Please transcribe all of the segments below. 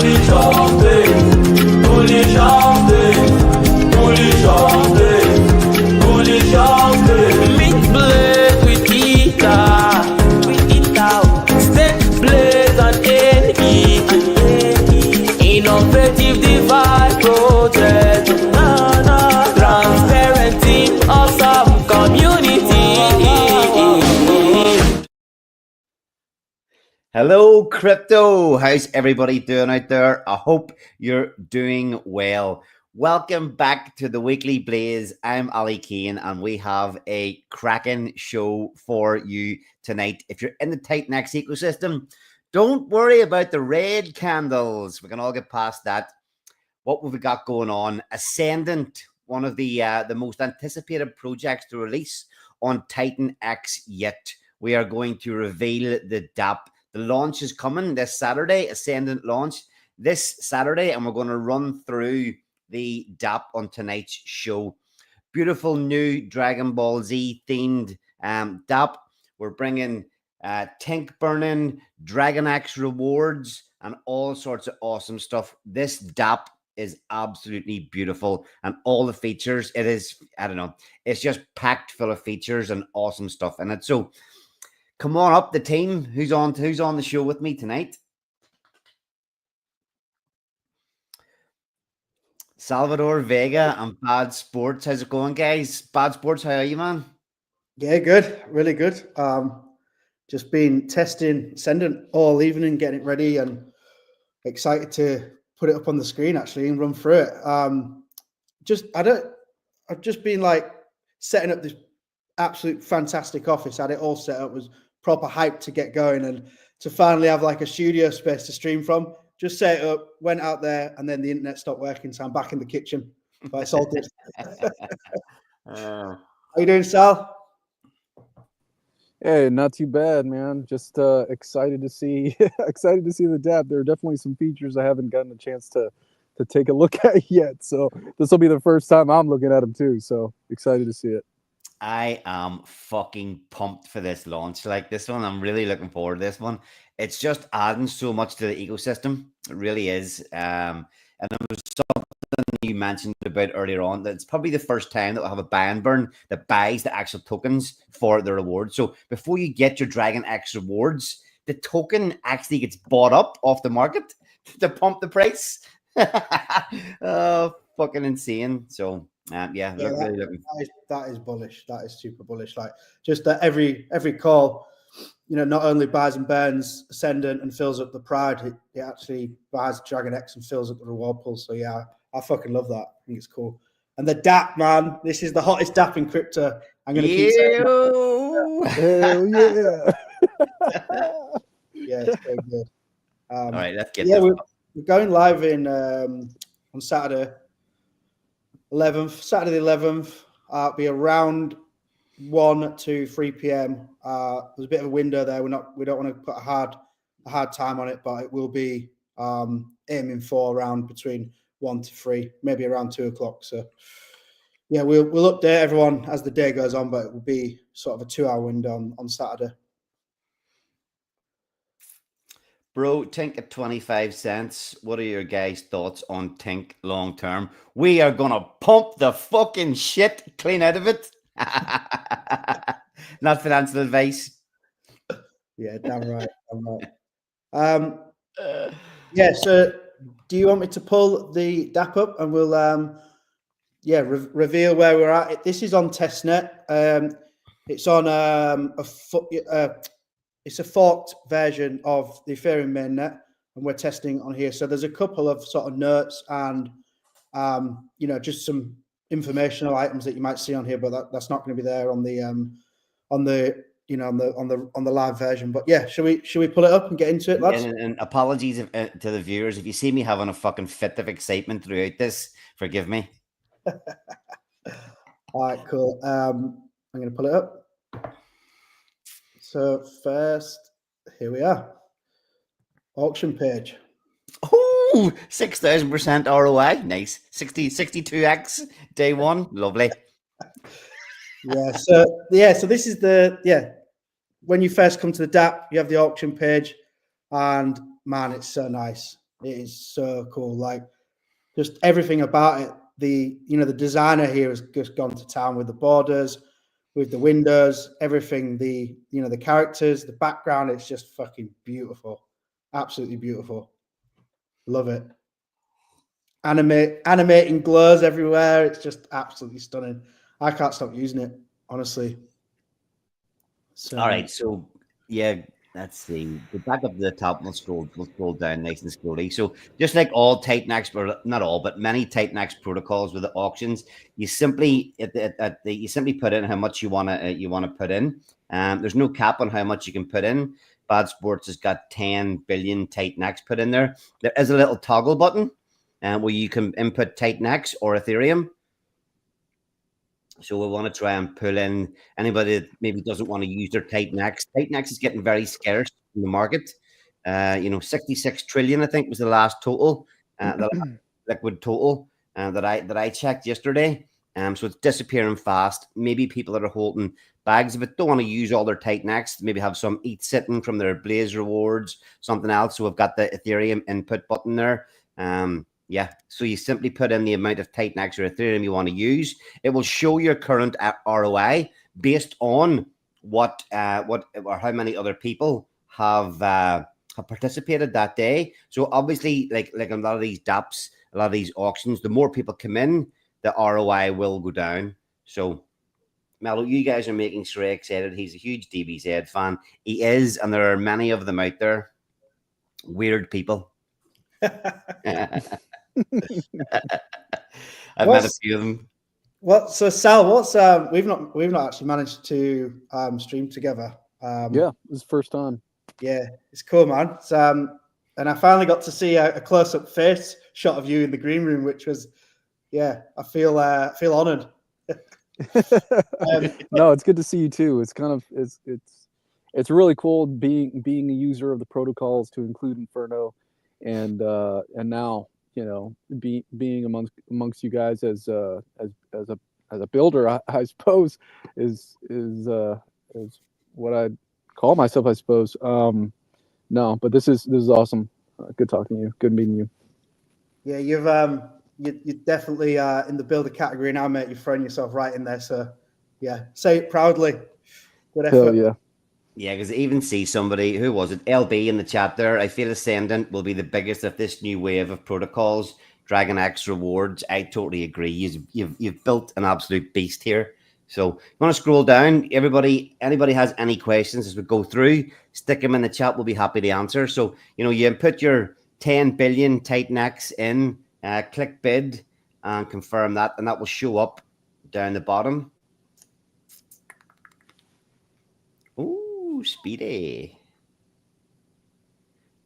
Innovative device project, transparent team, awesome community. Hello, crypto. How's everybody doing out there? I hope you're doing well. Welcome back to the Weekly Blaze. I'm Ali Kane, and we have a cracking show for you tonight. If you're in the Titan X ecosystem, don't worry about the red candles. We can all get past that. What have we got going on? Ascendant, one of the most anticipated projects to release on Titan X yet. We are going to reveal the daap. The launch is coming this Saturday, Ascendant launch this Saturday, and we're going to run through the daap on tonight's show. Beautiful new Dragon Ball Z themed daap. We're bringing Tink burning, Dragon Axe rewards, and all sorts of awesome stuff. This daap is absolutely beautiful, and all the features, it is, I don't know, it's just packed full of features and awesome stuff in it. So come on up, the team. Who's on the show with me tonight? Salvador Vega and Bad Sports. How's it going, guys? Bad Sports, how are you, man? Yeah, good. Really good. Just been testing Ascendant all evening, getting it ready, and excited to put it up on the screen actually and run through it. I've just been like setting up this absolute fantastic office. Had it all set up, was proper hyped to get going and to finally have like a studio space to stream from. Just set it up, went out there, and then the internet stopped working, so I'm back in the kitchen. But it's all good. How you doing, Sal? Hey, not too bad, man. Just excited to see the daap. There are definitely some features I haven't gotten a chance to take a look at yet. So this will be the first time I'm looking at them too. So excited to see it. I am fucking pumped for this launch. Like this one, I'm really looking forward to this one. It's just adding so much to the ecosystem. It really is. And there was something you mentioned about earlier on that it's probably the first time that we'll have a buy and burn that buys the actual tokens for the reward. So before you get your Dragon X rewards, the token actually gets bought up off the market to pump the price. Oh, fucking insane. So yeah, really looking. That is bullish. That is super bullish. Like just that every call, you know, not only buys and burns Ascendant and fills up the Pride, it actually buys Dragon X and fills up the reward pool. So yeah, I fucking love that. I think it's cool. And the daap, man, this is the hottest daap in crypto. I'm gonna keep saying that. Hell yeah. Yeah, it's very good. All right, let's get we're going live in on Saturday the 11th. It'll be around 1 to 3 p.m. There's a bit of a window there. We don't want to put a hard time on it, but it will be aiming for around between 1 to 3, maybe around 2 o'clock. So yeah, we'll update everyone as the day goes on, but it will be sort of a 2-hour window on Saturday. Bro, Tink at 25 cents. What are your guys' thoughts on Tink long term? We are gonna pump the fucking shit clean out of it. Not financial advice. Yeah, damn right. Yeah, so do you want me to pull the daap up and we'll reveal where we're at? This is on testnet. It's on it's a forked version of the Ethereum mainnet, and we're testing on here. So there's a couple of sort of notes and just some informational items that you might see on here, but that's not going to be there on the live version. But yeah, should we pull it up and get into it, lads? And apologies to the viewers if you see me having a fucking fit of excitement throughout this. Forgive me. All right, cool. I'm going to pull it up. So first, here we are. Auction page. Oh, 6,000% ROI. Nice. 62x day one. Lovely. So this is when you first come to the daap, you have the auction page, and man, it's so nice. It is so cool. Like just everything about it. The designer here has just gone to town with the borders, with the windows, everything. The characters, the background. It's just fucking beautiful. Absolutely beautiful. Love it. Animating glows everywhere. It's just absolutely stunning. I can't stop using it, honestly. So, All right, so yeah, let's see. Go back up to the top. We'll scroll down nice and slowly. So just like all Titanex, or not all, but many Titanex protocols with the auctions, you simply you simply put in how much you wanna put in. There's no cap on how much you can put in. Bad Sports has got 10 billion Titanex put in there. There is a little toggle button, where you can input Titanex or Ethereum. So we want to try and pull in anybody that maybe doesn't want to use their Titanex. Titanex is getting very scarce in the market. 66 trillion, I think, was the last total, the last liquid total that I checked yesterday. So it's disappearing fast. Maybe people that are holding bags of it don't want to use all their Titanex. Maybe have some ETH sitting from their Blaze rewards, something else. So we've got the Ethereum input button there. Yeah, so you simply put in the amount of Titanex or Ethereum you want to use. It will show your current ROI based on what or how many other people have participated that day. So obviously, like a lot of these dApps, a lot of these auctions, the more people come in, the ROI will go down. So, Mello, you guys are making Shrey excited. He's a huge DBZ fan. He is, and there are many of them out there. Weird people. I've met a few of them. So Sal, we've not actually managed to stream together. Yeah, this is the first time. Yeah, it's cool, man. And I finally got to see a close-up face shot of you in the green room, which was, yeah, I feel honored. No, it's good to see you too. It's kind of it's really cool being a user of the protocols to include Inferno, and now being amongst you guys as a builder, I suppose is what I'd call myself, I suppose. No, but this is awesome. Good talking to you. Good meeting you. Yeah, you're definitely in the builder category now, mate. You're throwing yourself right in there. So yeah, say it proudly. Good effort. Hell yeah. Yeah, because I even see somebody, who was it, LB in the chat there. I feel Ascendant will be the biggest of this new wave of protocols. Dragon X rewards. I totally agree. You've built an absolute beast here. So you want to scroll down. Anybody has any questions as we go through, stick them in the chat. We'll be happy to answer. So you input your 10 billion Titanex in, click bid and confirm that, and that will show up down the bottom. Ooh, speedy.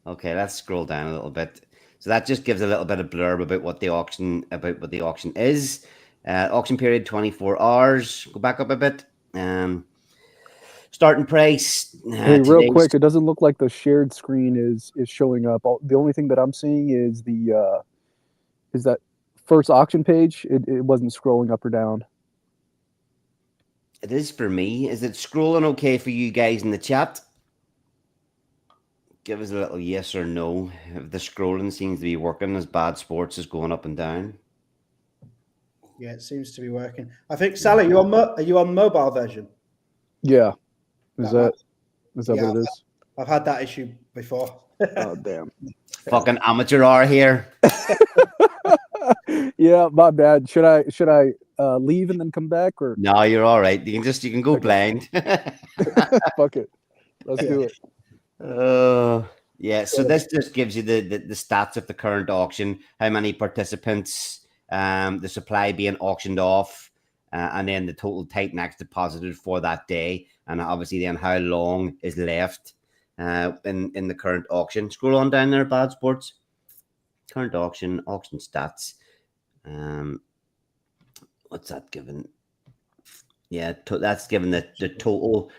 Okay, let's scroll down a little bit. So that just gives a little bit of blurb about what the auction is. Auction period 24 hours. Go back up a bit. Starting price. Hey, real quick, it doesn't look like the shared screen is showing up. The only thing that I'm seeing is that first auction page. It wasn't scrolling up or down. It is for me. Is it scrolling okay for you guys in the chat? Give us a little yes or no. If the scrolling seems to be working, as Bad Sports is going up and down. Yeah, it seems to be working. I think, Sally, are you on mobile version? Yeah. Is that what it is? I've had that issue before. Oh, damn. Fucking amateur hour here. Yeah, my bad. Should I leave and then come back, or no? You're all right. You can go blind. Fuck it. Let's do it. Yeah. So this just gives you the stats of the current auction, how many participants, the supply being auctioned off, and then the total Titanex deposited for that day, and obviously then how long is left in the current auction. Scroll on down there, Bad Sports. Current auction stats. What's that given? Yeah, that's given the total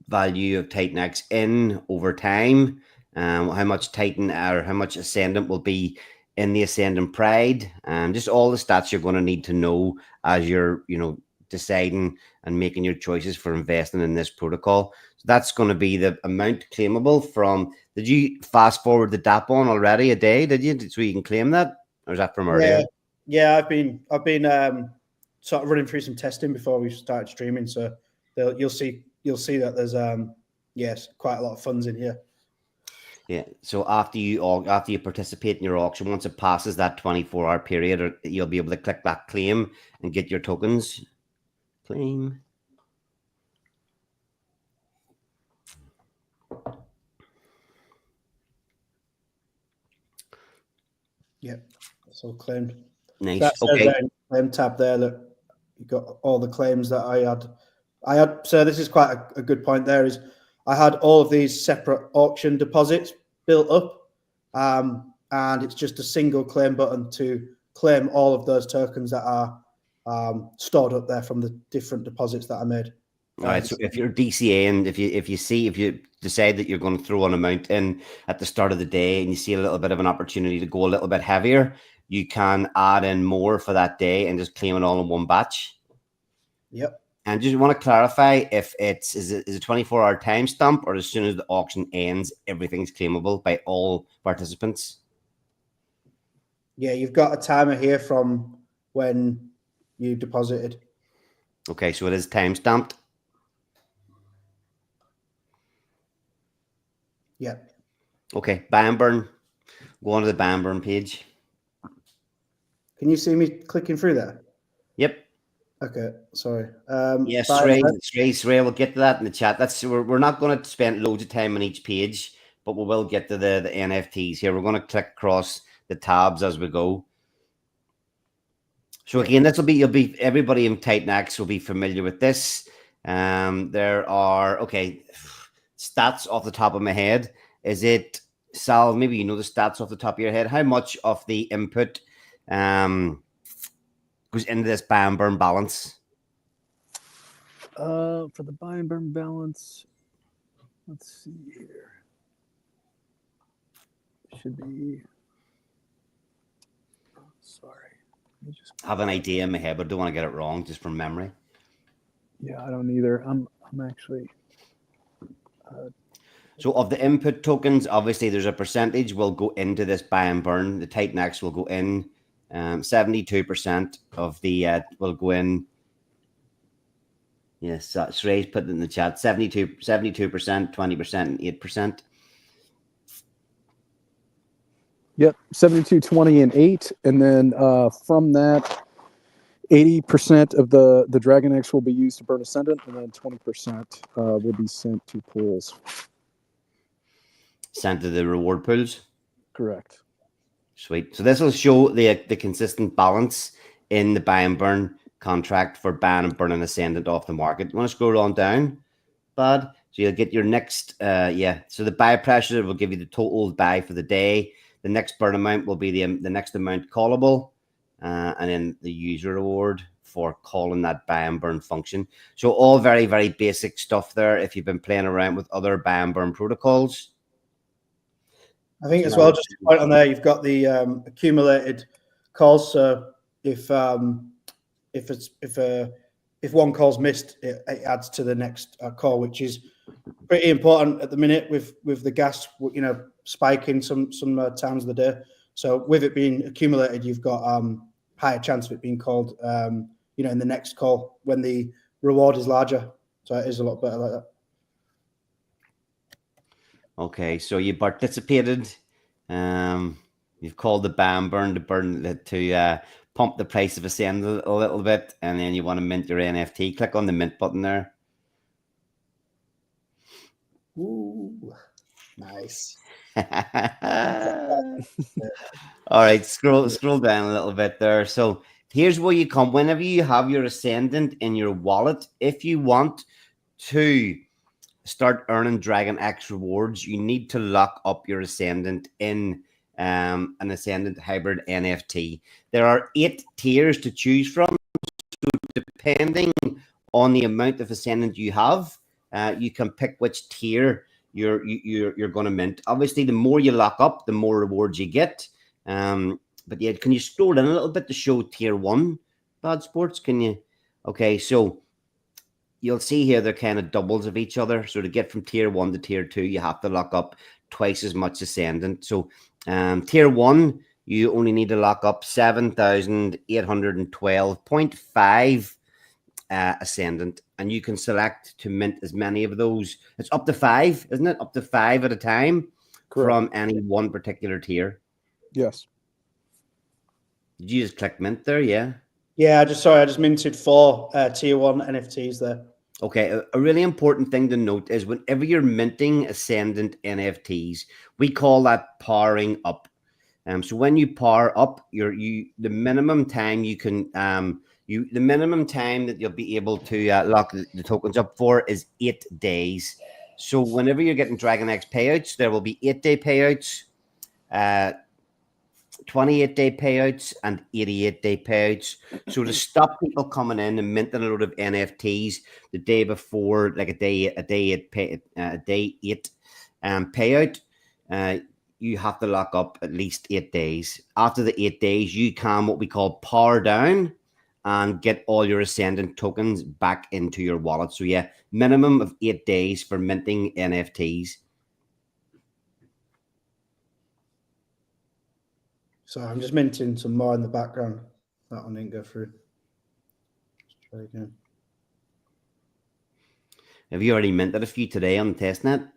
value of Titanex in over time. How much Titan or how much Ascendant will be in the Ascendant Pride. Just all the stats you're going to need to know as you're deciding and making your choices for investing in this protocol. that's going to be the amount claimable from. Did you fast forward the DAP on already a day? Did you, so you can claim that, or is that from earlier? Yeah. I've been sort of running through some testing before we started streaming, so you'll see that there's yes, quite a lot of funds in here. Yeah. So after you participate in your auction, once it passes that 24-hour period, you'll be able to click that claim and get your tokens. Claim. Yeah. So claimed. Nice. That says Okay. claim tab there. Look, you got all the claims that I had. So this is quite a good point. There is, I had all of these separate auction deposits built up, and it's just a single claim button to claim all of those tokens that are stored up there from the different deposits that I made. All right. So if you're DCA and if you decide that you're going to throw an amount in at the start of the day and you see a little bit of an opportunity to go a little bit heavier, you can add in more for that day and just claim it all in one batch. Yep. And just want to clarify if is it a 24-hour timestamp, or as soon as the auction ends, everything's claimable by all participants? Yeah, you've got a timer here from when you deposited. Okay, so it is timestamped. Yeah. Okay, buy and burn. Go on to the buy and burn page. Can you see me clicking through there? Yep. Okay, sorry. Yes, Ray, we'll get to that in the chat. We're not going to spend loads of time on each page, but we will get to the NFTs here. We're going to click across the tabs as we go. So again, everybody in Titanx will be familiar with this. There are stats off the top of my head. Is it, Sal? Maybe you know the stats off the top of your head. How much of the input goes into this buy and burn balance? For the buy and burn balance, let's see here. Should be. Sorry, let me just have an idea in my head, but don't want to get it wrong just from memory. Yeah, I don't either. I'm actually. So of the input tokens, obviously there's a percentage will go into this buy and burn. The Titanx will go in. 72% of the will go in. Yes, Shrey's put it in the chat. 72%, 20%, and 8%. Yep, 72, 20, and 8. And then from that, 80% of the Dragon X will be used to burn Ascendant, and then 20% will be sent to pools. Sent to the reward pools? Correct. Sweet. So this will show the consistent balance in the buy and burn contract for ban and burning Ascendant off the market. You want to scroll on down, bud? So you'll get your next, So the buy pressure will give you the total buy for the day. The next burn amount will be the next amount callable, and then the user reward for calling that buy and burn function. So all very, very basic stuff there. If you've been playing around with other buy and burn protocols. I think as well, just to point on there, you've got the accumulated calls. So if one call's missed, it adds to the next call, which is pretty important at the minute with the gas, spiking some times of the day. So with it being accumulated, you've got higher chance of it being called, in the next call when the reward is larger. So it is a lot better like that. Okay, so you participated. You've called the buy and burn to pump the price of Ascendant a little bit, and then you want to mint your NFT. Click on the mint button there. Ooh, nice. All right, scroll down a little bit there. So here's where you come. Whenever you have your Ascendant in your wallet, if you want to start earning Dragon X rewards, you need to lock up your Ascendant in an Ascendant hybrid NFT. There are 8 tiers to choose from. So depending on the amount of Ascendant you have, you can pick which tier you're going to mint. Obviously, the more you lock up, the more rewards you get. But yeah, can you scroll in a little bit to show tier 1, Bad Sports? Can you? Okay, so you'll see here they're kind of doubles of each other. So to get from tier 1 to tier 2, you have to lock up twice as much Ascendant. So tier 1, you only need to lock up 7,812.5 Ascendant, and you can select to mint as many of those. It's up to 5, isn't it? Up to 5 at a time. Correct. From any one particular tier. Yes. Did you just click mint there? Yeah. Yeah, I just minted 4 tier 1 NFTs there. Okay, a really important thing to note is whenever you're minting Ascendant NFTs, we call that powering up. So when you power up, the minimum time you can the minimum time that you'll be able to lock the tokens up for is 8 days. So whenever you're getting Dragon X payouts, there will be 8-day payouts, 28-day payouts, and 88-day payouts. So to stop people coming in and minting a load of NFTs the day before, like a day 8 payout, you have to lock up at least 8 days. After the 8 days, you can what we call power down and get all your Ascendant tokens back into your wallet. So yeah, minimum of 8 days for minting NFTs. So I'm just minting some more in the background. That one didn't go through. Let's try again. Have you already minted a few today on testnet?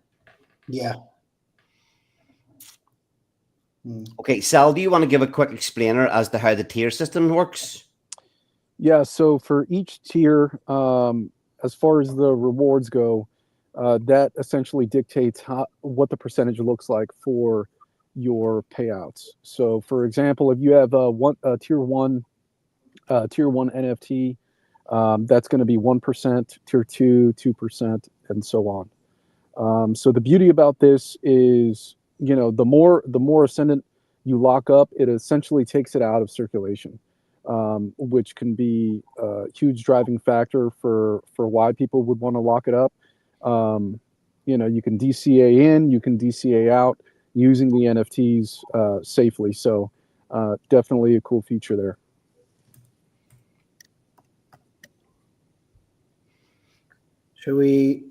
Yeah. Okay, Sal, do you want to give a quick explainer as to how the tier system works? Yeah, so for each tier, as far as the rewards go, that essentially dictates what the percentage looks like for your payouts. So, for example, if you have a tier one NFT, that's going to be 1%, tier 2, 2%, and so on. So the beauty about this is, the more Ascendant you lock up, it essentially takes it out of circulation. Which can be a huge driving factor for why people would want to lock it up. You can DCA in, you can DCA out using the NFTs safely. So definitely a cool feature there. Should we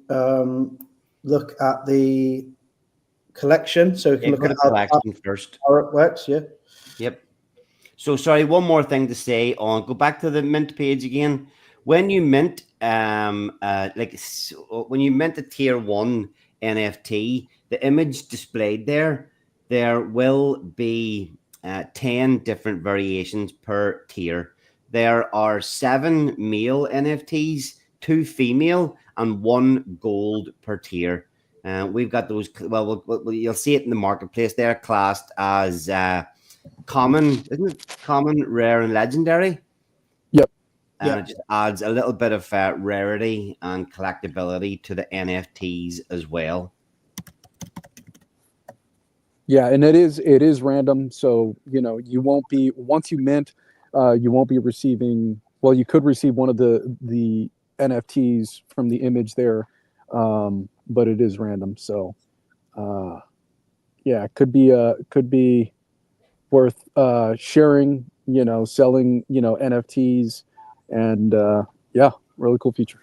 look at the collection? So we can look at the collection first. How it works, yeah? Yep. So sorry, one more thing to say go back to the mint page again. When you mint, when you mint a tier 1 NFT, the image displayed there will be 10 different variations per tier. There are 7 male NFTs, 2 female, and 1 gold per tier. We've got those. Well, you'll see it in the marketplace. They're classed as common, isn't it? Common, rare, and legendary. Yep. And it just adds a little bit of rarity and collectability to the NFTs as well. Yeah, and it is random. So you won't be, once you mint, you won't be receiving. Well, you could receive one of the NFTs from the image there, but it is random. So yeah, it could be worth sharing, selling, NFTs, and yeah, really cool feature.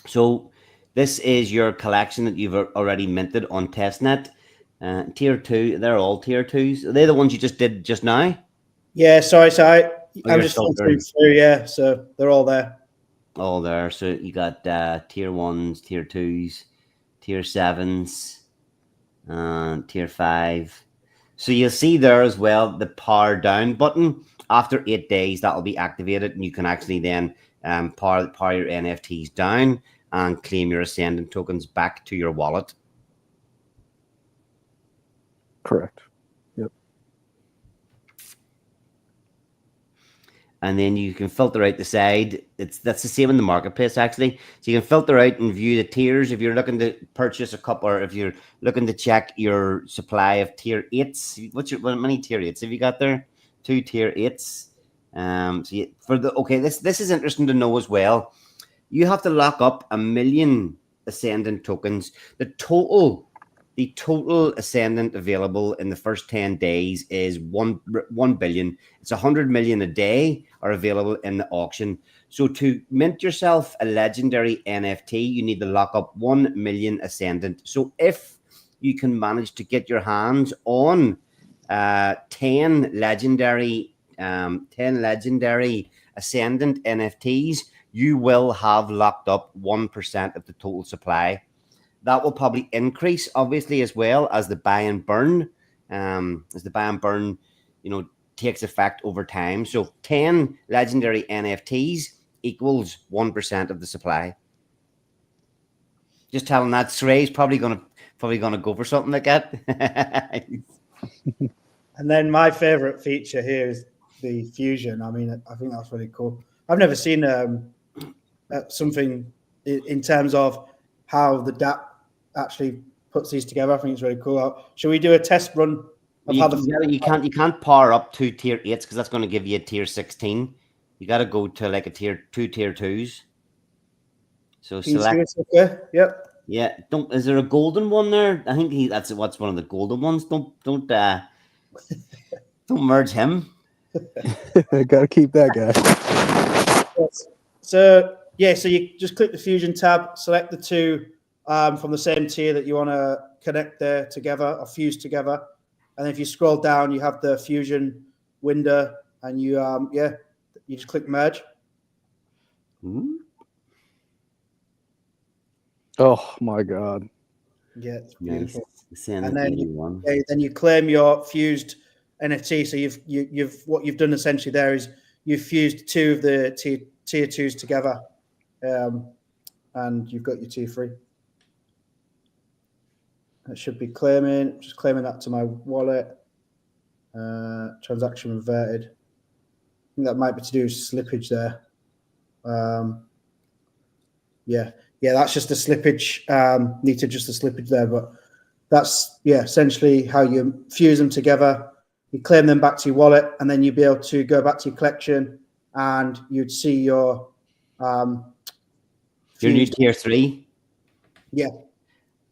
So this is your collection that you've already minted on testnet. Tier 2, they're all tier 2s. Are they the ones you just did just now? Yeah, sorry. I'm just filtering through. Yeah, so they're all there. All there. So you got tier 1s, tier 2s, tier 7s, tier 5. So you'll see there as well the power down button. After 8 days, that will be activated, and you can actually then power your NFTs down and claim your Ascendant tokens back to your wallet. Correct. Yep. And then you can filter out the side. That's the same in the marketplace, actually. So you can filter out and view the tiers if you're looking to purchase a couple, or if you're looking to check your supply of tier 8s. How many tier 8s have you got there? 2 tier 8s. This is interesting to know as well. You have to lock up 1 million Ascendant tokens. The total the total Ascendant available in the first 10 days is 1 billion. It's 100 million a day are available in the auction. So to mint yourself a legendary NFT, you need to lock up 1 million Ascendant. So if you can manage to get your hands on 10 legendary Ascendant NFTs, you will have locked up 1% of the total supply. That will probably increase, obviously, as well as the buy and burn, takes effect over time. So 10 legendary NFTs equals 1% of the supply. Just telling that Sray's probably gonna go for something like that. And then my favorite feature here is the fusion. I mean, I think that's really cool. I've never seen something in terms of how the DAP actually puts these together. I think it's really cool. Should we do a test run of how you can't power up 2 tier 8s because that's going to give you a tier 16. You got to go to like a tier 2s. So select. Okay. Yep. Yeah. Is there a golden one there? I think that's what's one of the golden ones. Don't merge him. Gotta keep that guy. Yes. So you just click the fusion tab, select the two from the same tier that you want to connect there together or fuse together, and then if you scroll down, you have the fusion window, and you just click merge. Ooh. Oh my god! Yeah, it's beautiful. Nice. And then you claim your fused NFT. So what you've done essentially there is you've fused two of the tier 2s together, and you've got your tier 3. It should be claiming. Just claiming that to my wallet. Transaction reverted. I think that might be to do with slippage there. Yeah, that's just the slippage. Need to adjust the slippage there, but that's essentially how you fuse them together. You claim them back to your wallet, and then you'll be able to go back to your collection, and you'd see your new tier 3. Yeah.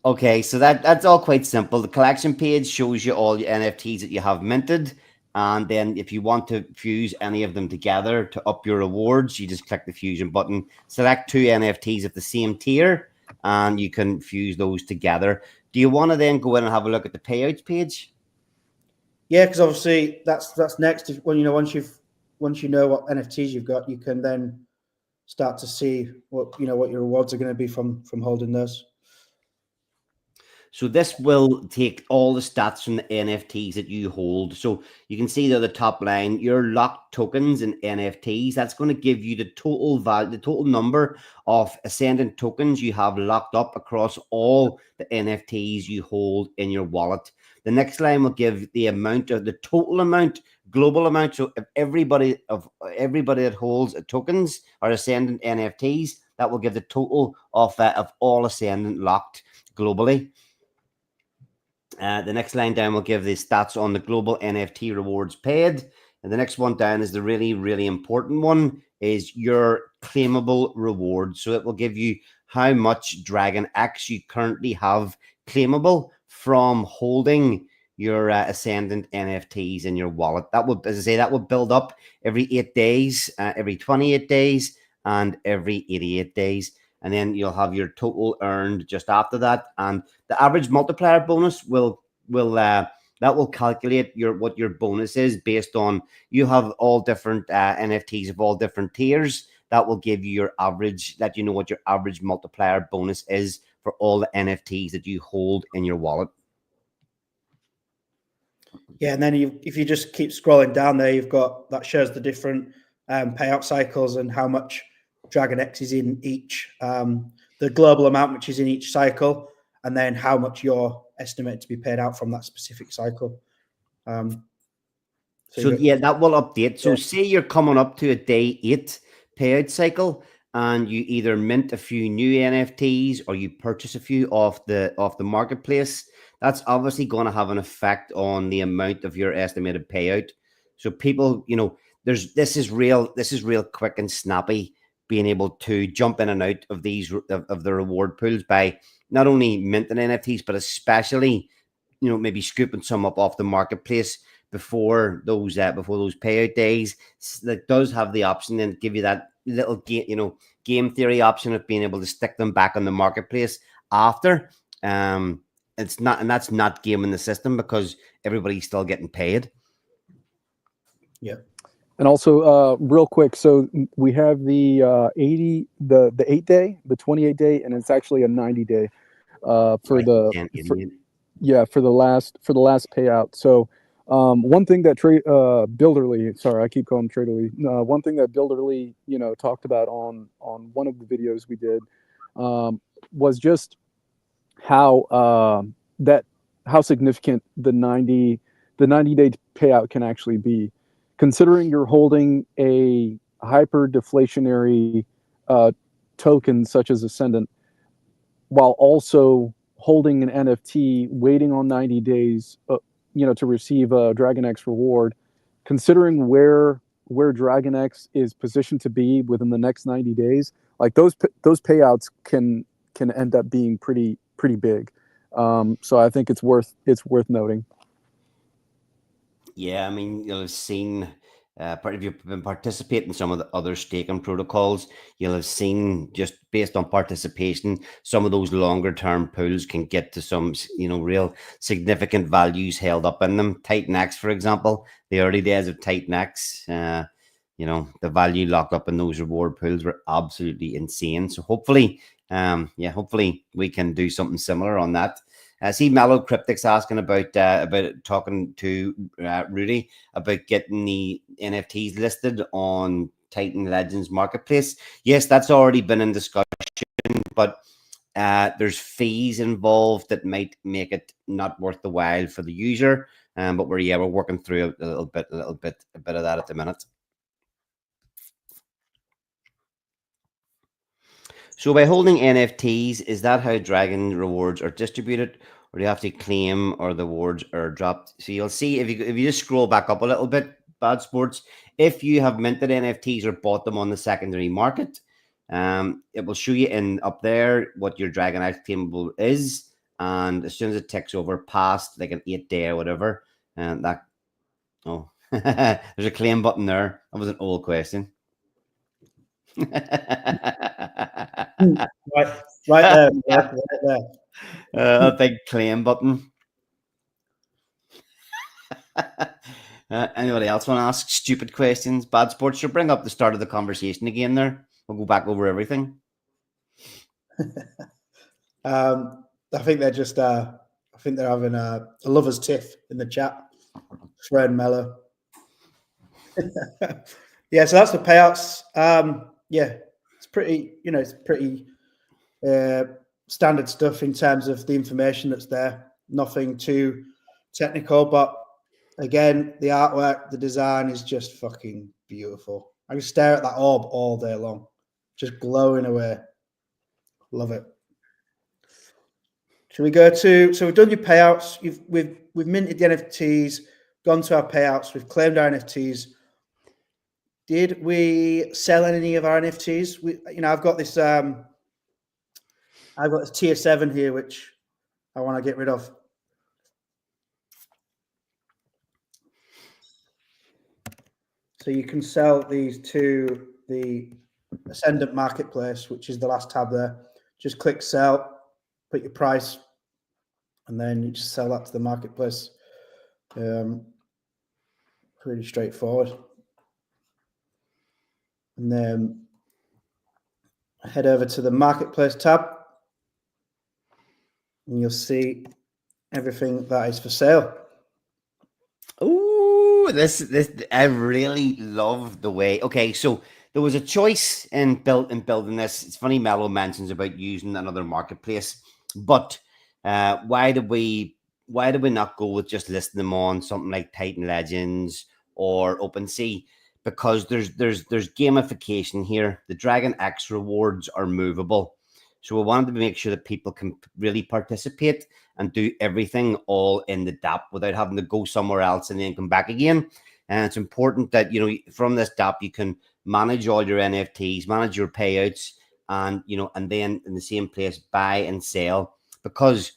Okay, so that's all quite simple. The collection page shows you all your NFTs that you have minted. And then if you want to fuse any of them together to up your rewards, you just click the fusion button, select 2 NFTs of the same tier, and you can fuse those together. Do you want to then go in and have a look at the payouts page? Yeah, because obviously that's next. When once you know what NFTs you've got, you can then start to see what your rewards are going to be from holding those. So this will take all the stats from the NFTs that you hold. So you can see there the top line, your locked tokens and NFTs. That's going to give you the total value, the total number of Ascendant tokens you have locked up across all the NFTs you hold in your wallet. The next line will give the amount of the total amount, global amount. So if everybody that holds tokens or Ascendant NFTs, that will give the total of all Ascendant locked globally. The next line down will give the stats on the global NFT rewards paid. And the next one down is the really, really important one, is your claimable rewards. So it will give you how much Dragon X you currently have claimable from holding your Ascendant NFTs in your wallet. That will, as I say, that will build up every 8 days, every 28 days, and every 88 days. And then you'll have your total earned just after that. And the average multiplier bonus will calculate what your bonus is based on, you have all different NFTs of all different tiers. That will give you your average, let you know what your average multiplier bonus is for all the NFTs that you hold in your wallet. Yeah, and then if you just keep scrolling down there, you've got that shows the different payout cycles and how much Dragon X is in each, the global amount which is in each cycle, and then how much you're estimated to be paid out from that specific cycle. So that will update. So say you're coming up to a day 8 payout cycle, and you either mint a few new NFTs or you purchase a few off the marketplace. That's obviously going to have an effect on the amount of your estimated payout. So people, this is real quick and snappy, being able to jump in and out of these of the reward pools by not only minting NFTs, but especially, you know, maybe scooping some up off the marketplace before those payout days, that does have the option and give you that little game, you know, game theory option of being able to stick them back on the marketplace after. It's not, and that's not gaming the system because everybody's still getting paid. Yeah. And also, real quick, so we have the 8 day, the 28 day, and it's actually a 90 day for Right, the for the last payout. So one thing that Builderly, sorry, I keep calling him Traderly. One thing that Builderly, you know, talked about on one of the videos we did was just how how significant the 90 day payout can actually be, considering you're holding a hyper deflationary token such as Ascendant, while also holding an NFT, waiting on 90 days, you know, to receive a Dragon X reward. Considering where Dragon X is positioned to be within the next 90 days, like those payouts can end up being pretty big. So I think it's worth noting. Yeah, I mean, you'll have seen, if you've been participating in some of the other staking protocols, you'll have seen, just based on participation, some of those longer term pools can get to some, you know, real significant values held up in them. Titan X, for example, the early days of Titan X, you know, the value locked up in those reward pools were absolutely insane. So hopefully, hopefully we can do something similar on that. See, Mellow Cryptic's asking about talking to Rudy about getting the NFTs listed on Titan Legends Marketplace. Yes, that's already been in discussion, but there's fees involved that might make it not worth the while for the user. But we're working through a little bit of that at the minute. So by holding NFTs, is that how Dragon rewards are distributed, or do you have to claim or the rewards are dropped? So you'll see if you just scroll back up a little bit, Bad Sports, if you have minted NFTs or bought them on the secondary market, it will show you in up there what your Dragon X claimable is, and as soon as it ticks over past like an 8 day or whatever, and there's a claim button there. That was an old question. right there, right there. A big claim button. Anybody else want to ask stupid questions? Bad Sports, you'll bring up the start of the conversation again there. We'll go back over everything. I think they're just I think they're having a lover's tiff in the chat. Fred Mello. Yeah, so that's the payouts. Yeah, it's pretty, you know, it's pretty standard stuff in terms of the information that's there. Nothing too technical, but again, the artwork, the design is just fucking beautiful. I can stare at that orb all day long, just glowing away. Love it. Should we go to? So we've done your payouts. We've minted the NFTs, gone to our payouts. We've claimed our NFTs. Did we sell any of our NFTs? I've got this. I've got this tier 7 here, which I want to get rid of. So you can sell these to the Ascendant Marketplace, which is the last tab there. Just click sell, put your price, and then you just sell that to the marketplace. Pretty straightforward. And then head over to the marketplace tab, and you'll see everything that is for sale. Oh, this I really love the way. Okay, so there was a choice in building this. It's funny Mello mentions about using another marketplace, but why did we not go with just listing them on something like Titan Legends or OpenSea? Because there's gamification here. The Dragon X rewards are movable. So we wanted to make sure that people can really participate and do everything all in the daap without having to go somewhere else and then come back again. And it's important that, you know, from this daap, you can manage all your NFTs, manage your payouts, and and then in the same place buy and sell, because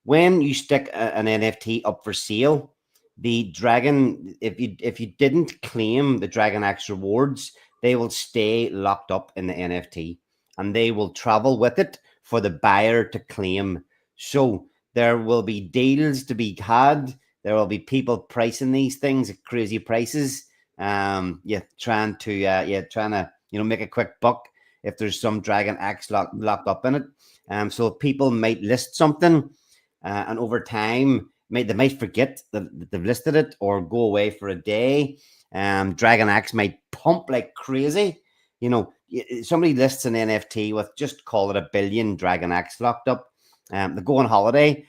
when you stick an NFT up for sale, the dragon, if you didn't claim the Dragon Axe rewards, they will stay locked up in the NFT, and they will travel with it for the buyer to claim. So there will be deals to be had. There will be people pricing these things at crazy prices. Trying to make a quick buck if there's some Dragon Axe locked up in it. So people might list something, and over time, they might forget that they've listed it or go away for a day. Dragon Axe might pump like crazy. Somebody lists an NFT with, just call it 1 billion Dragon Axe locked up. They go on holiday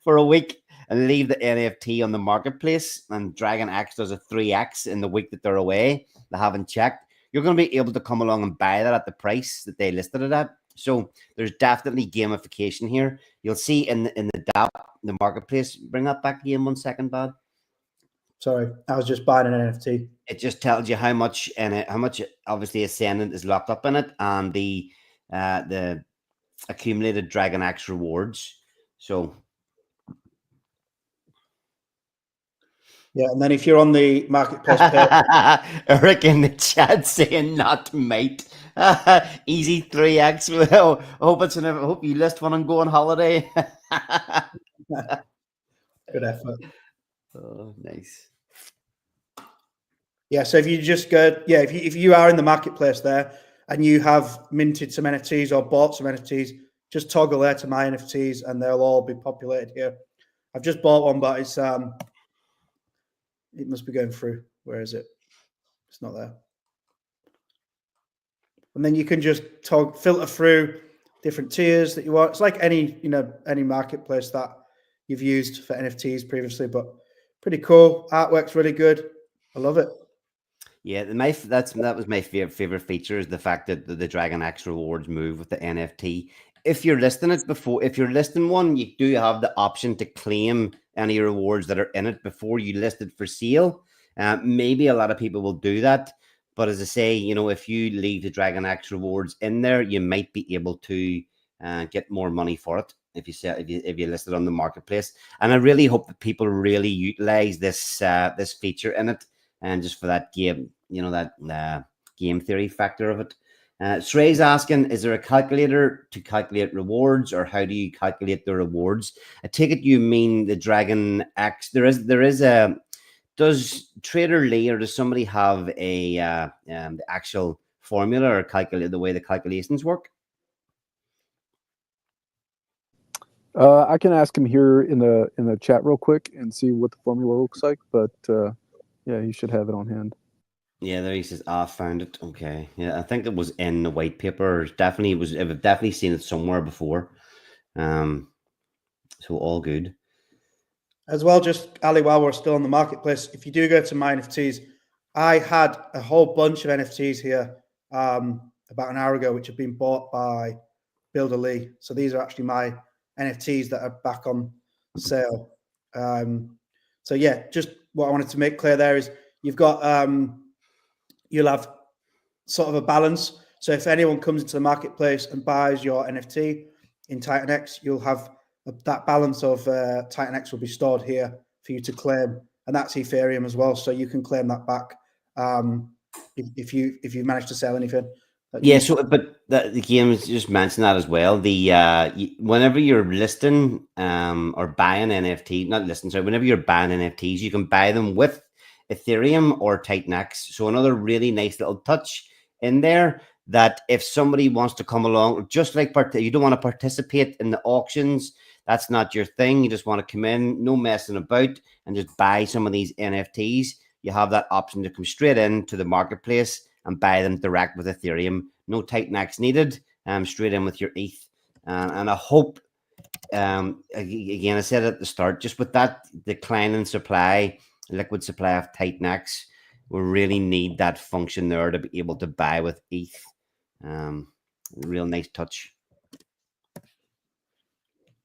for a week and leave the NFT on the marketplace, and Dragon Axe does a 3x in the week that they're away. They haven't checked. You're going to be able to come along and buy that at the price that they listed it at. So there's definitely gamification here. You'll see in the daap, the marketplace. Bring that back again 1 second, Bad. Sorry, I was just buying an NFT. It just tells you how much obviously Ascendant is locked up in it, and the accumulated Dragon Axe rewards. So yeah, and then if you're on the marketplace page, Eric in the chat saying not mate. Easy 3x. Hope you list one and go on holiday. good effort. Oh, nice. Yeah, so if you just go, if you are in the marketplace there and you have minted some NFTs or bought some NFTs, just toggle there to my NFTs and they'll all be populated here. I've just bought one, but it's it must be going through. Where is it? It's not there. And then you can just filter through different tiers that you want. It's like any marketplace that you've used for NFTs previously, but pretty cool. Artwork's really good. I love it. Yeah, that was my favorite feature, is the fact that the Dragon Axe rewards move with the NFT. If you're listing one, you do have the option to claim any rewards that are in it before you list it for sale. Maybe a lot of people will do that, but as I say, if you leave the Dragon Axe rewards in there, you might be able to get more money for it if you list it on the marketplace. And I really hope that people really utilize this feature in it, and just for that game, game theory factor of it. Shrey's asking, is there a calculator to calculate rewards, or how do you calculate the rewards? I take it you mean the Dragon Axe. There is a. Does Trader Lee or does somebody have the actual formula or calculate the way the calculations work? I can ask him here in the chat real quick and see what the formula looks like, but yeah, he should have it on hand. Yeah, there he says, found it. Okay. Yeah, I think it was in the white paper. I've definitely seen it somewhere before. So all good. As well, just Ali, while we're still on the marketplace, if you do go to my NFTs, I had a whole bunch of NFTs here about an hour ago, which have been bought by Builder Lee. So these are actually my NFTs that are back on sale. So yeah, just what I wanted to make clear there is you've got you'll have sort of a balance. So if anyone comes into the marketplace and buys your NFT in Titan X, you'll have that balance of Titan X will be stored here for you to claim, and that's Ethereum as well. So you can claim that back if you manage to sell anything. Yeah. So, but the game just mentioned that as well. Whenever you're listing or buying NFT, not listing, sorry, whenever you're buying NFTs, you can buy them with Ethereum or Titan X. So another really nice little touch in there, that if somebody wants to come along, just like you don't want to participate in the auctions, that's not your thing. You just want to come in, no messing about, and just buy some of these NFTs. You have that option to come straight into the marketplace and buy them direct with Ethereum. No Titan X needed. Straight in with your ETH. And I hope, again, I said at the start, just with that decline in supply, liquid supply of Titan X, we really need that function there to be able to buy with ETH. Real nice touch.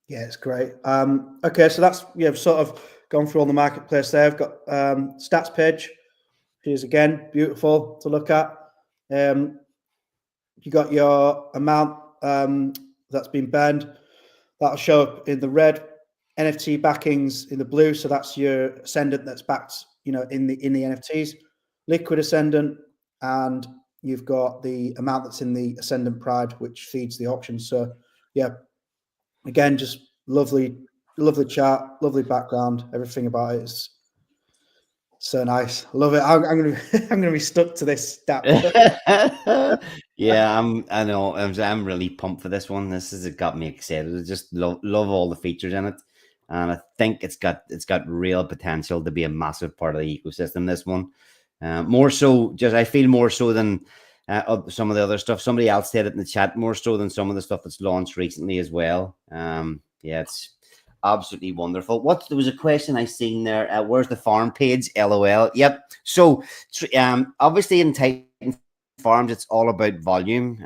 Yeah, it's great. Okay, so that's sort of gone through all the marketplace there. I've got stats page. Here's again beautiful to look at. You got your amount that's been burned. That'll show up in the red. NFT backings in the blue. So that's your Ascendant that's backed, in the NFTs. Liquid Ascendant, and you've got the amount that's in the Ascendant Pride, which feeds the auction. So yeah, again, just lovely chart, lovely background. Everything about it is so nice. Love it. I'm gonna be stuck to this daap. Yeah, I know. I'm really pumped for this one. This has got me excited. I just love all the features in it, and I think it's got real potential to be a massive part of the ecosystem. This one, more so, I feel more so than some of the other stuff. Somebody else said it in the chat, more so than some of the stuff that's launched recently as well. Yeah, it's absolutely wonderful. There was a question I seen there. Where's the farm page? LOL. Yep. So, obviously in Titan Farms, it's all about volume.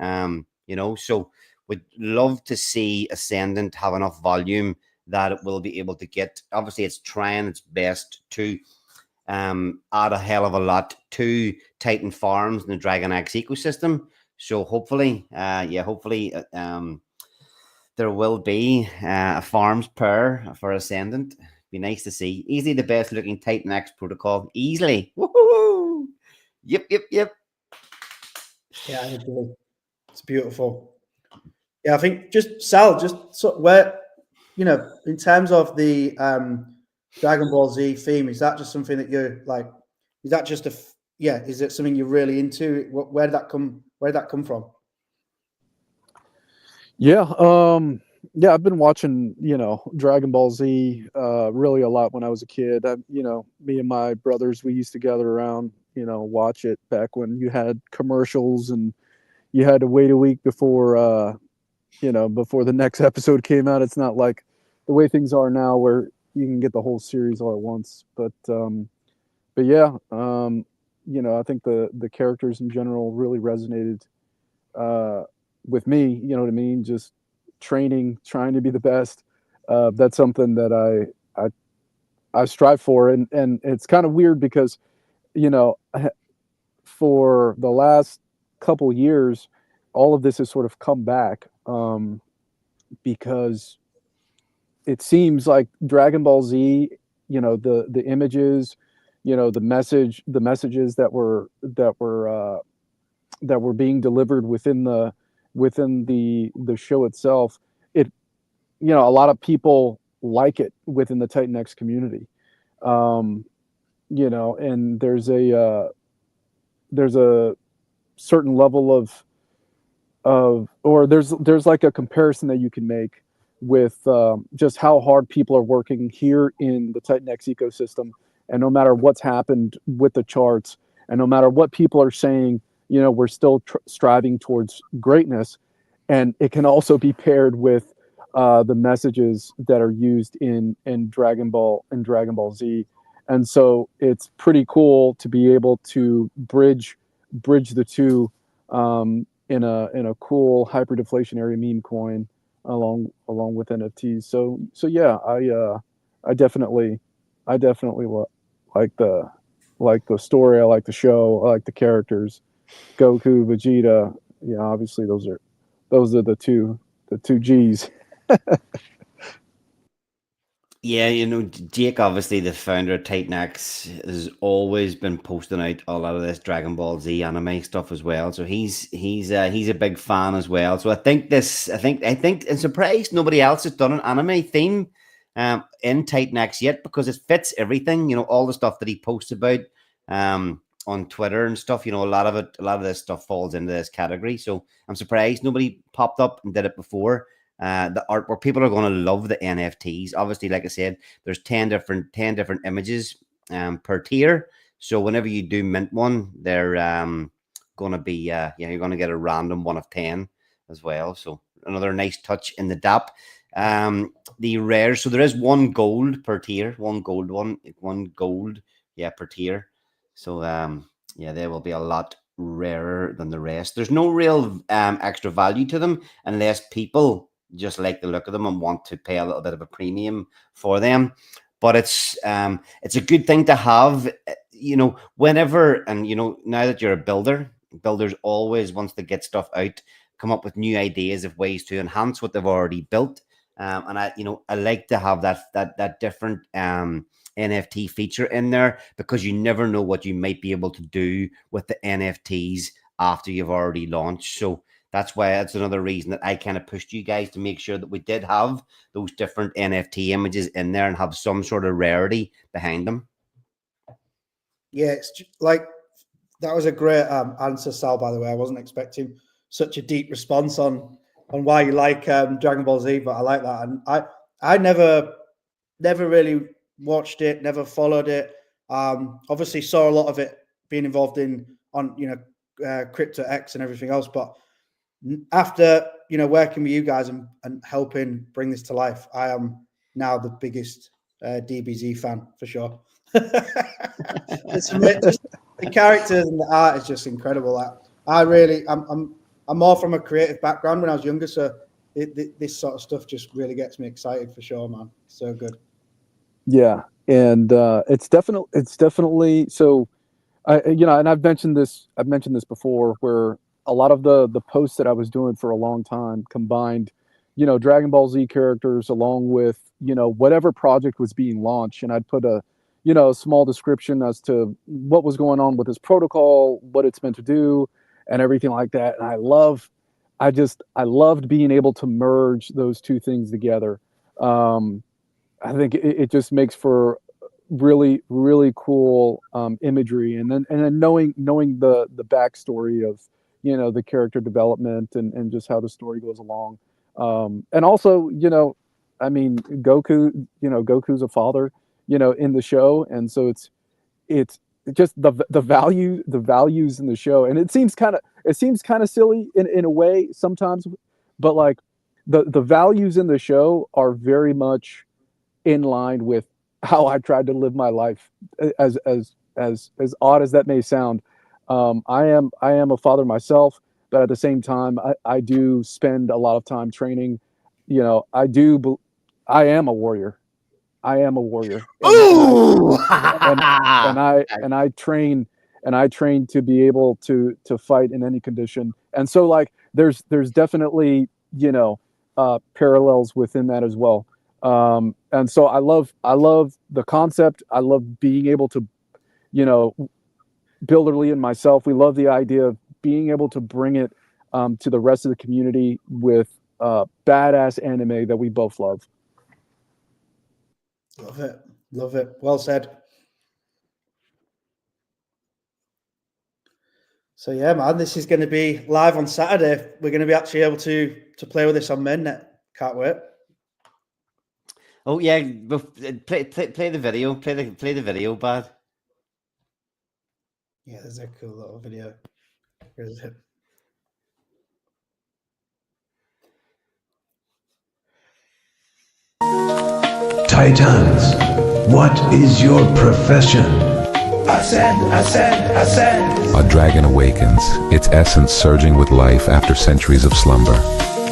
So we'd love to see Ascendant have enough volume that it will be able to get. Obviously, it's trying its best to add a hell of a lot to Titan Farms and the Dragon X ecosystem. So hopefully, there will be a farms pair for Ascendant. Be nice to see. Easily the best looking Titan X protocol. Easily. Woohoo! Yep. Yeah, it's beautiful. Yeah, I think just Sal, where, in terms of the Dragon Ball Z theme, is that just something that you're like? Is that just is it something you're really into? Where did that come from? Yeah, I've been watching, Dragon Ball Z really a lot when I was a kid. Me and my brothers, we used to gather around, watch it back when you had commercials and you had to wait a week before before the next episode came out. It's not like the way things are now where you can get the whole series all at once. But yeah, I think the characters in general really resonated with me. You know what I mean? Just trying to be the best. That's something that I strive for, and it's kind of weird because for the last couple years, all of this has sort of come back because it seems like Dragon Ball Z, the images, the messages that were being delivered within the show itself. It, a lot of people like it within the Titan X community, and there's a certain level or there's like a comparison that you can make with just how hard people are working here in the Titan X ecosystem, and no matter what's happened with the charts, and no matter what people are saying, we're still striving towards greatness. And it can also be paired with the messages that are used in Dragon Ball Z. And so it's pretty cool to be able to bridge the two in a cool hyperdeflationary meme coin along with NFTs. So yeah, I definitely like the story. I like the show. I like the characters. Goku, Vegeta. Yeah, obviously those are the two G's. Yeah, Jake, obviously the founder of Titan X, has always been posting out a lot of this Dragon Ball Z anime stuff as well. So he's a big fan as well. So I think I'm surprised nobody else has done an anime theme in Titan X yet, because it fits everything. All the stuff that he posts about on Twitter and stuff. A lot of this stuff falls into this category. So I'm surprised nobody popped up and did it before. The art where people are going to love the NFTs. Obviously, like I said, there's 10 different images per tier. So whenever you do mint one, they're going to be you're going to get a random one of 10 as well. So another nice touch in the daap. The rares, so there is one gold per tier, one gold per tier. So they will be a lot rarer than the rest. There's no real extra value to them unless people just like the look of them and want to pay a little bit of a premium for them. But it's a good thing to have, whenever, and now that you're a builder, builders always, once they get stuff out, come up with new ideas of ways to enhance what they've already built. And I like to have that different NFT feature in there, because you never know what you might be able to do with the NFTs after you've already launched. So that's why that's another reason that I kind of pushed you guys to make sure that we did have those different NFT images in there and have some sort of rarity behind them. Yeah, it's like, that was a great answer, Sal, by the way. I wasn't expecting such a deep response on why you like Dragon Ball Z, but I like that. And I never really watched it, never followed it. Obviously saw a lot of it being involved on Crypto X and everything else, but after working with you guys and helping bring this to life, I am now the biggest DBZ fan for sure. Just the characters and the art is just incredible. I'm more from a creative background when I was younger, so this sort of stuff just really gets me excited for sure, man. So good. Yeah, and it's definitely so. And I've mentioned this before, where a lot of the posts that I was doing for a long time combined, Dragon Ball Z characters along with whatever project was being launched, and I'd put a small description as to what was going on with this protocol, what it's meant to do, and everything like that. And I loved being able to merge those two things together. I think it just makes for really, really cool imagery, and then knowing the backstory of the character development and just how the story goes along, and also I mean, Goku's a father in the show, and so it's just the values in the show, and it seems kind of silly in a way sometimes, but like the values in the show are very much in line with how I tried to live my life, as odd as that may sound. I am a father myself, but at the same time, I do spend a lot of time training. I am a warrior. I am a warrior. And I train to be able to fight in any condition. And so like there's definitely parallels within that as well. And so I love the concept. I love being able to Builderly and myself, we love the idea of being able to bring it to the rest of the community with badass anime that we both love. Love it. Love it. Well said. So yeah, man, this is going to be live on Saturday. We're going to be actually able to play with this on Mainnet. Can't wait. Oh yeah, play the video. Play the video, Bad. Yeah, there's a cool little video. Where is it? Titans, what is your profession? Ascend, ascend, ascend. A dragon awakens, its essence surging with life after centuries of slumber.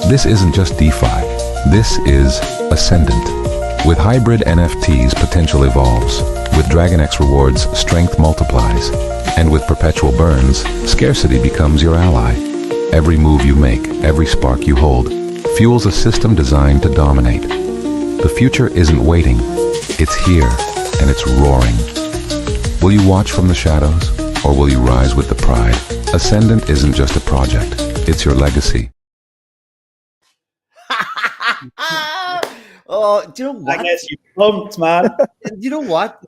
This isn't just DeFi, this is Ascendant. With hybrid NFTs, potential evolves. With Dragon X rewards, strength multiplies. And with perpetual burns, scarcity becomes your ally. Every move you make, every spark you hold, fuels a system designed to dominate. The future isn't waiting, it's here, and it's roaring. Will you watch from the shadows, or will you rise with the pride? Ascendant isn't just a project, it's your legacy. Oh, do you know what? I guess you pumped, man. You know what?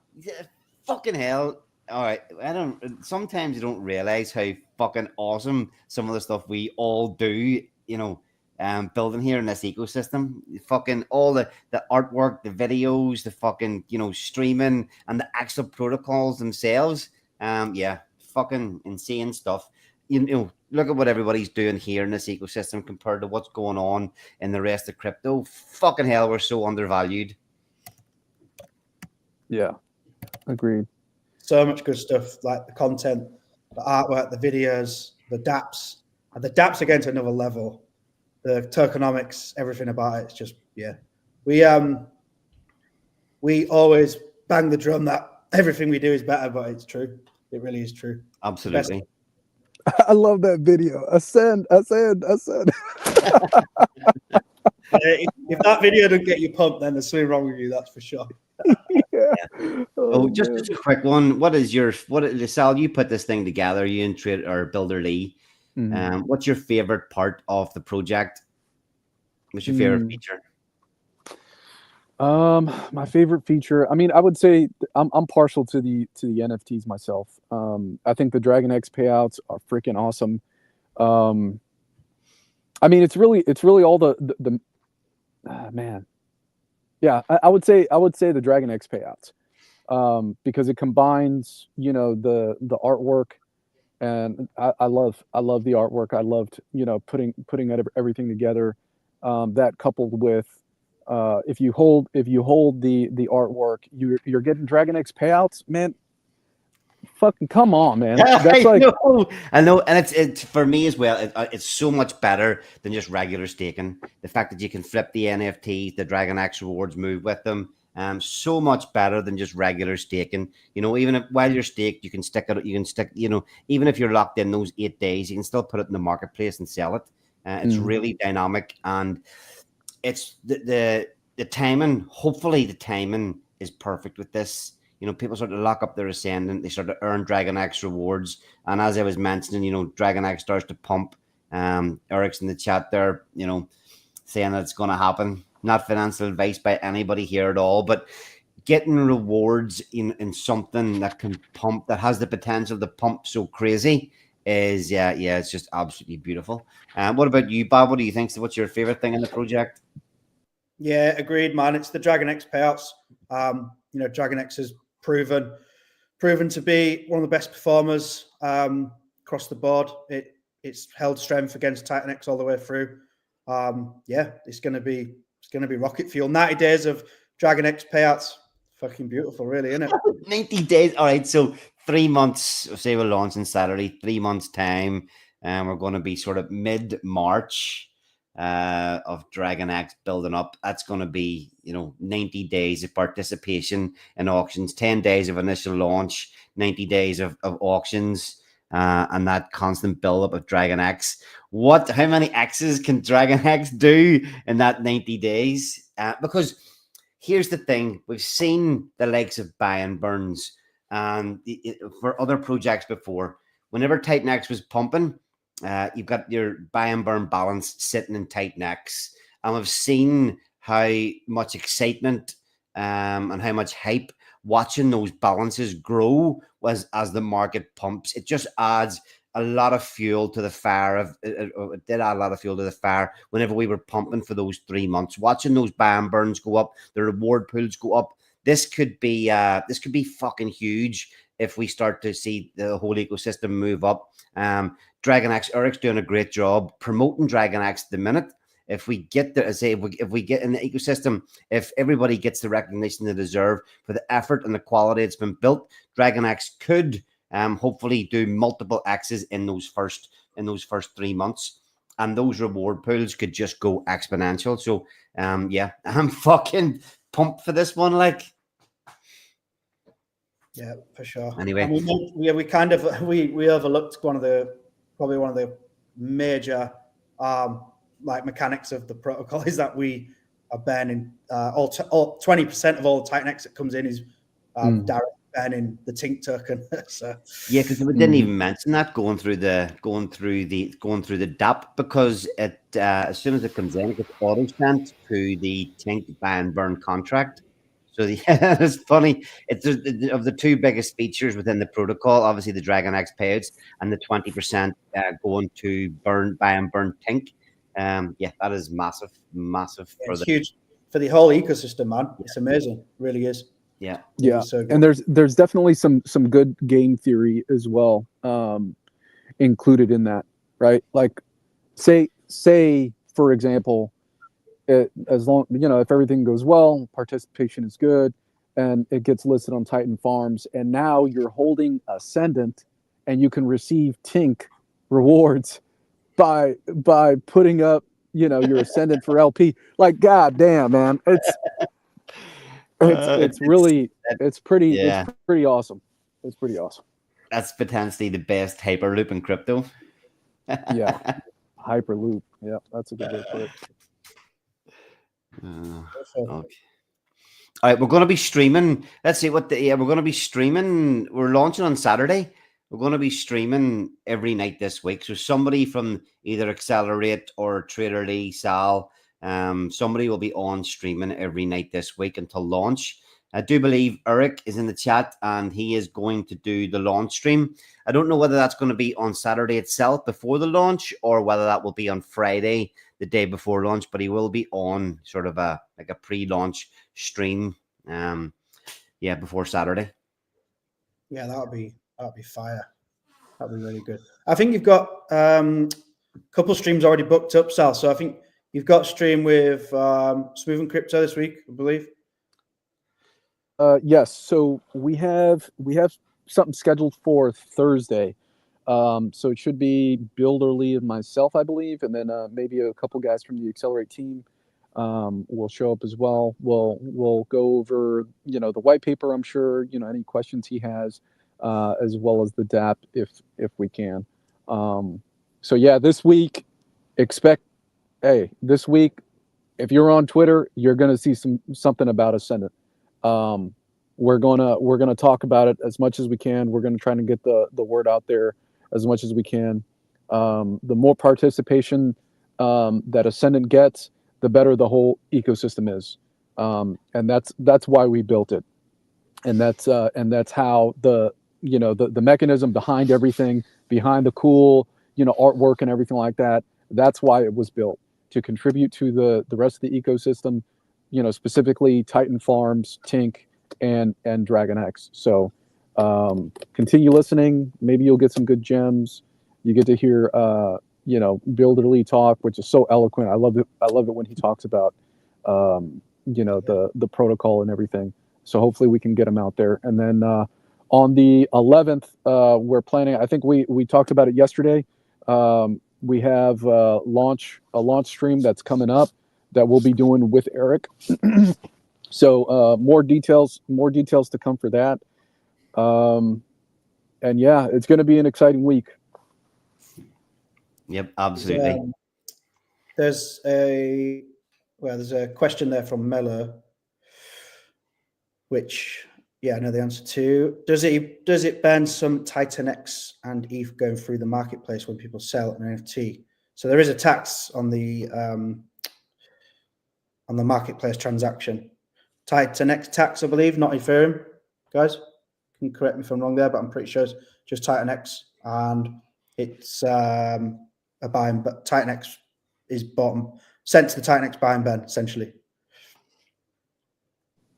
Fucking hell. All right. Sometimes you don't realize how fucking awesome some of the stuff we all do, building here in this ecosystem. Fucking all the artwork, the videos, the fucking, streaming, and the actual protocols themselves. Yeah, fucking insane stuff. Look at what everybody's doing here in this ecosystem compared to what's going on in the rest of crypto. Fucking hell, we're so undervalued. Yeah, agreed. So much good stuff, like the content, the artwork, the videos, the dApps. And the dApps again to another level. The tokenomics, everything about it. It's just, yeah. We always bang the drum that everything we do is better, but it's true. It really is true. Absolutely. I love that video. Ascend, ascend, ascend. If that video doesn't get you pumped, then there's something wrong with you. That's for sure. Yeah. Oh, Oh, just man. just a quick one. Sal, you put this thing together, you and Trade or Builder Lee. Mhm. What's your favorite part of the project? What's your favorite Mm. feature? My favorite feature. I mean, I would say I'm partial to the NFTs myself. I think the Dragon X payouts are freaking awesome. Um, I mean, it's really all the man. Yeah, I would say the Dragon X payouts, because it combines, the artwork, and I love the artwork. I loved, putting everything together. That coupled with, if you hold the artwork, you're getting Dragon X payouts, man. Fucking come on, man. That's like, I know, and it's for me as well. It's so much better than just regular staking. The fact that you can flip the NFTs, the Dragon X rewards, move with them. So much better than just regular staking. Even while you're staked, you can stick it. You can stick. Even if you're locked in those 8 days, you can still put it in the marketplace and sell it. It's really dynamic, and it's the timing. Hopefully, the timing is perfect with this. People start to lock up their Ascendant. They start to earn Dragon X rewards. And as I was mentioning, Dragon X starts to pump. Eric's in the chat there, saying that it's going to happen. Not financial advice by anybody here at all, but getting rewards in something that can pump, that has the potential to pump so crazy is, it's just absolutely beautiful. What about you, Bob? What do you think? So what's your favorite thing in the project? Yeah, agreed, man. It's the Dragon X payouts. Dragon X has proven to be one of the best performers across the board. It's held strength against Titan X all the way through. It's gonna be rocket fuel. 90 days of Dragon X payouts. Fucking beautiful, really, isn't it? 90 days. All right, so 3 months. Say we're launching Saturday, 3 months time, and we're going to be sort of mid-March of Dragon X building up. That's going to be 90 days of participation in auctions, 10 days of initial launch, 90 days of auctions, and that constant build up of Dragon X. How many X's can Dragon X do in that 90 days? Because here's the thing: we've seen the likes of buy and burns, and for other projects before, whenever Titan X was pumping, you've got your buy and burn balance sitting in Titan X, and we've seen how much excitement and how much hype watching those balances grow as the market pumps. It just adds a lot of fuel to the fire. It did add a lot of fuel to the fire whenever we were pumping for those 3 months, watching those buy and burns go up, the reward pools go up. This could be fucking huge if we start to see the whole ecosystem move up. Dragon X, Eric's doing a great job promoting Dragon X at the minute. If we get there, if we get in the ecosystem, if everybody gets the recognition they deserve for the effort and the quality it's been built, Dragon X could hopefully do multiple X's in those first 3 months, and those reward pools could just go exponential. So I'm fucking pumped for this one. Like, yeah, for sure. Anyway, we overlooked probably one of the major mechanics of the protocol is that we are banning 20% of all the Titan X that comes in is direct banning the Tink token. So yeah, because we didn't even mention that going through the daap, because it as soon as it comes in, it gets auto sent to the Tink buy and burn contract. So it's funny. It's of the two biggest features within the protocol, obviously the Dragon X payouts and the 20% going to buy and burn Tink. That is massive. It's huge for the whole ecosystem, man. Yeah. It's amazing, it really is. Yeah. So and there's definitely some good game theory as well included in that, right? Like, say for example, as long if everything goes well, participation is good, and it gets listed on Titan Farms, and now you're holding Ascendant, and you can receive Tink rewards by putting up your Ascendant for LP. Like, god damn, man, it's pretty awesome. It's pretty awesome. that's potentially the best hyperloop in crypto. Yeah. Hyperloop. Yeah, that's a good way to put it. Okay. All right, we're going to be streaming. Let's see what we're going to be streaming. We're launching on Saturday. We're going to be streaming every night this week. So somebody from either Accelerate or Trader Lee, Sal, somebody will be on streaming every night this week until launch. I do believe Eric is in the chat and he is going to do the launch stream. I don't know whether that's going to be on Saturday itself before the launch or whether that will be on Friday, the day before launch, but he will be on sort of a pre-launch stream before Saturday. Yeah, that'll be fire. That'll be really good. I think you've got a couple streams already booked up, Sal. So I think you've got a stream with Smooth and Crypto this week, I believe. Yes, so we have something scheduled for Thursday. So it should be Builder Lee and myself, I believe, and then maybe a couple guys from the Accelerate team will show up as well. We'll go over the white paper. I'm sure any questions he has, as well as the daap if we can. So yeah, this week this week if you're on Twitter, you're gonna see something about Ascendant. We're gonna talk about it as much as we can. We're gonna try to get the word out there as much as we can. The more participation that Ascendant gets, the better the whole ecosystem is, and that's why we built it, and that's how the mechanism behind everything, behind the cool artwork and everything like that. That's why it was built, to contribute to the rest of the ecosystem. Specifically Titan Farms, Tink, and Dragon X. So continue listening. Maybe you'll get some good gems. You get to hear Builder Lee talk, which is so eloquent. I love it when he talks about the protocol and everything. So hopefully we can get him out there. And then on the 11th, we're planning, I think we talked about it yesterday. We have a launch stream that's coming up that we'll be doing with Eric. So more details to come for that. And yeah, it's going to be an exciting week. Yep, absolutely. There's a question there from Mello, which I know the answer to. Does it ban some Titan X and ETH going through the marketplace when people sell an NFT? So there is a tax on the marketplace transaction. Titan X tax, I believe, not Ethereum. Guys, can correct me if I'm wrong there, but I'm pretty sure it's just Titan X, and it's a buying. But Titan X is sent to the Titan X buying ban, essentially.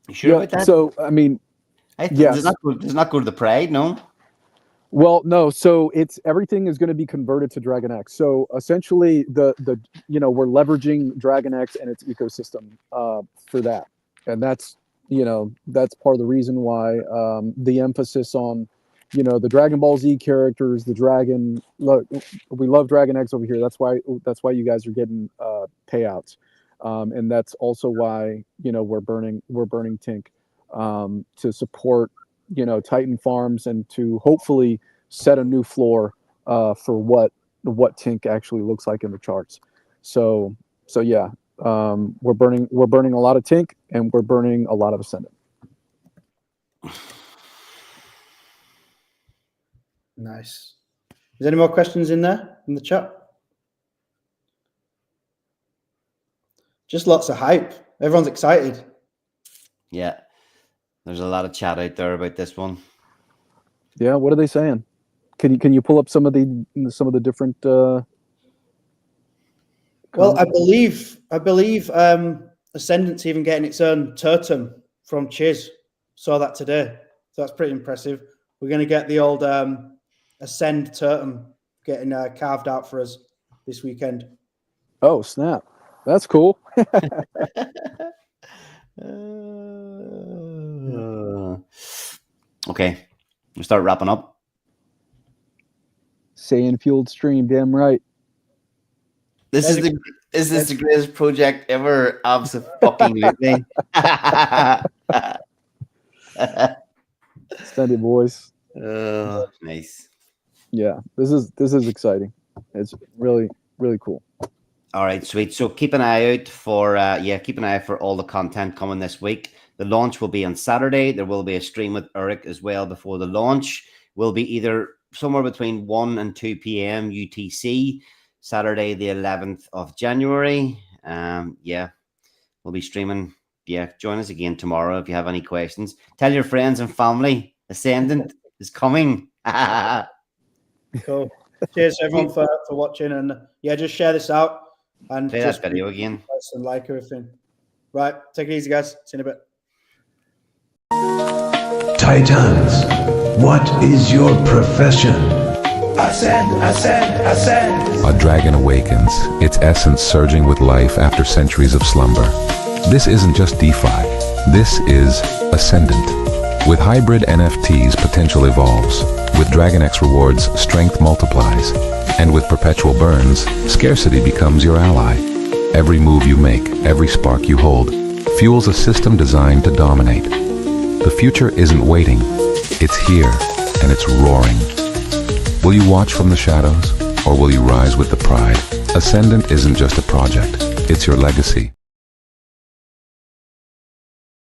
You sure about that? So I mean, does not go to the Pride, no? Well, no. So everything is going to be converted to Dragon X. So essentially, we're leveraging Dragon X and its ecosystem for that, and that's part of the reason why the emphasis on the Dragon Ball Z characters, the dragon. Look, we love Dragon X over here. That's why you guys are getting payouts, and that's also why we're burning Tink to support Titan Farms and to hopefully set a new floor for what Tink actually looks like in the charts. So yeah, we're burning a lot of Tink and we're burning a lot of Ascendant. Nice. Is there any more questions in there in the chat? Just lots of hype. Everyone's excited. Yeah. There's a lot of chat out there about this one. Yeah, what are they saying? Can you pull up some of the different? Well, I believe Ascendant's even getting its own totem from Chiz. Saw that today, so that's pretty impressive. We're going to get the old Ascend totem getting carved out for us this weekend. Oh snap! That's cool. Okay, we start wrapping up. Saiyan fueled stream, damn right. This is the greatest project ever. Absolutely. Extended boys. Nice. Yeah, this is exciting. It's really cool. All right, sweet. So keep an eye out for keep an eye out for all the content coming this week. The launch will be on Saturday. There will be a stream with Eric as well before the launch. Will be either somewhere between 1 and 2 p.m. UTC, Saturday the 11th of January. We'll be streaming. Yeah, join us again tomorrow if you have any questions. Tell your friends and family. Ascendant is coming. Cool. Cheers everyone for watching, and just share this out and Play just that video again. and like everything. Right, take it easy, guys. See you in a bit. Titans, what is your profession? Ascend, ascend, ascend. A dragon awakens, its essence surging with life after centuries of slumber. This isn't just DeFi, this is Ascendant. With hybrid NFTs, potential evolves. With DragonX rewards, strength multiplies. And with perpetual burns, scarcity becomes your ally. Every move you make, every spark you hold, fuels a system designed to dominate. The future isn't waiting, it's here, and it's roaring. Will you watch from the shadows, or will you rise with the pride? Ascendant isn't just a project, it's your legacy.